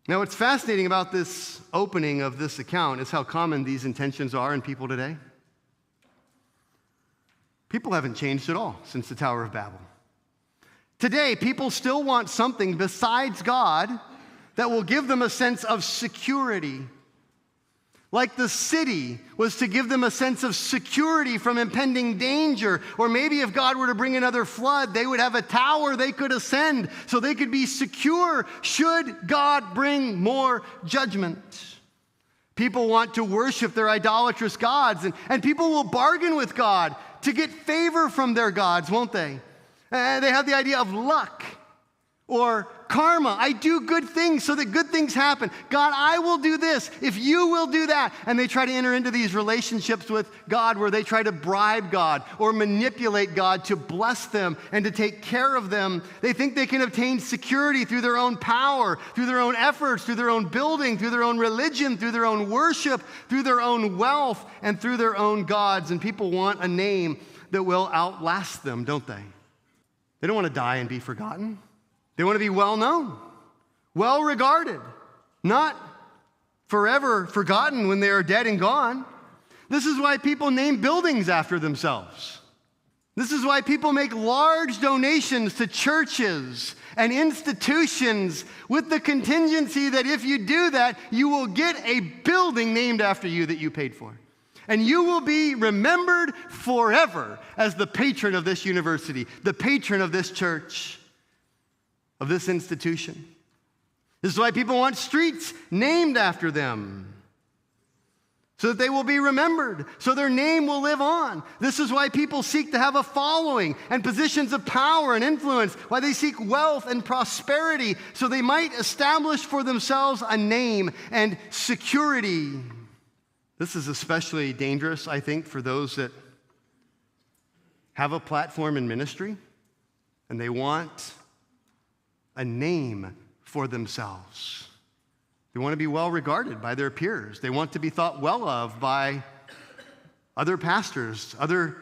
Now, what's fascinating about this opening of this account is how common these intentions are in people today. People haven't changed at all since the Tower of Babel. Today, people still want something besides God that will give them a sense of security. Like the city was to give them a sense of security from impending danger. Or maybe if God were to bring another flood, they would have a tower they could ascend so they could be secure should God bring more judgment. People want to worship their idolatrous gods, and people will bargain with God to get favor from their gods, won't they? They have the idea of luck or karma. I do good things so that good things happen. God, I will do this if you will do that. And they try to enter into these relationships with God where they try to bribe God or manipulate God to bless them and to take care of them. They think they can obtain security through their own power, through their own efforts, through their own building, through their own religion, through their own worship, through their own wealth, and through their own gods. And people want a name that will outlast them, don't they? They don't want to die and be forgotten. They want to be well known, well regarded, not forever forgotten when they are dead and gone. This is why people name buildings after themselves. This is why people make large donations to churches and institutions with the contingency that if you do that, you will get a building named after you that you paid for. And you will be remembered forever as the patron of this university, the patron of this church, of this institution. This is why people want streets named after them, so that they will be remembered, so their name will live on. This is why people seek to have a following and positions of power and influence, why they seek wealth and prosperity, so they might establish for themselves a name and security. This is especially dangerous, I think, for those that have a platform in ministry and they want a name for themselves. They want to be well regarded by their peers. They want to be thought well of by other pastors, other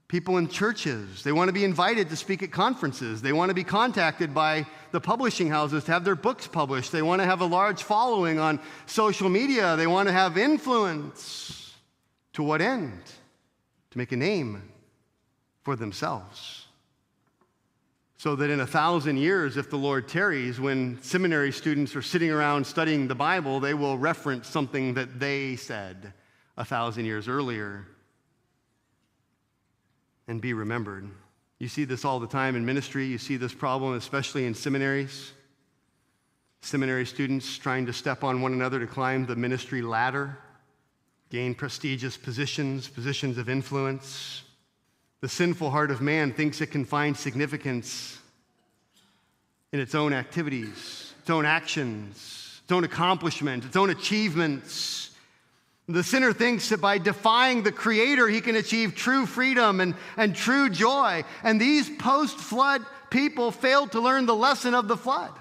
people in churches. They want to be invited to speak at conferences. They want to be contacted by the publishing houses to have their books published. They want to have a large following on social media. They want to have influence. To what end? To make a name for themselves. So that in 1,000 years, if the Lord tarries, when seminary students are sitting around studying the Bible, they will reference something that they said 1,000 years earlier and be remembered. You see this all the time in ministry. You see this problem especially in seminaries. Seminary students trying to step on one another to climb the ministry ladder, gain prestigious positions of influence. The sinful heart of man thinks it can find significance in its own activities, its own actions, its own accomplishments, its own achievements. The sinner thinks that by defying the Creator, he can achieve true freedom and true joy. And these post-flood people failed to learn the lesson of the flood.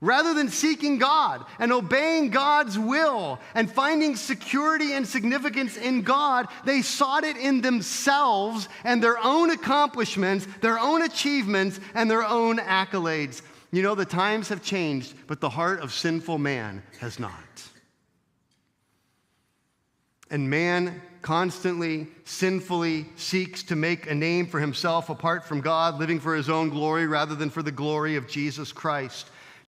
Rather than seeking God and obeying God's will and finding security and significance in God, they sought it in themselves and their own accomplishments, their own achievements, and their own accolades. You know, the times have changed, but the heart of sinful man has not. And man constantly, sinfully seeks to make a name for himself apart from God, living for his own glory rather than for the glory of Jesus Christ.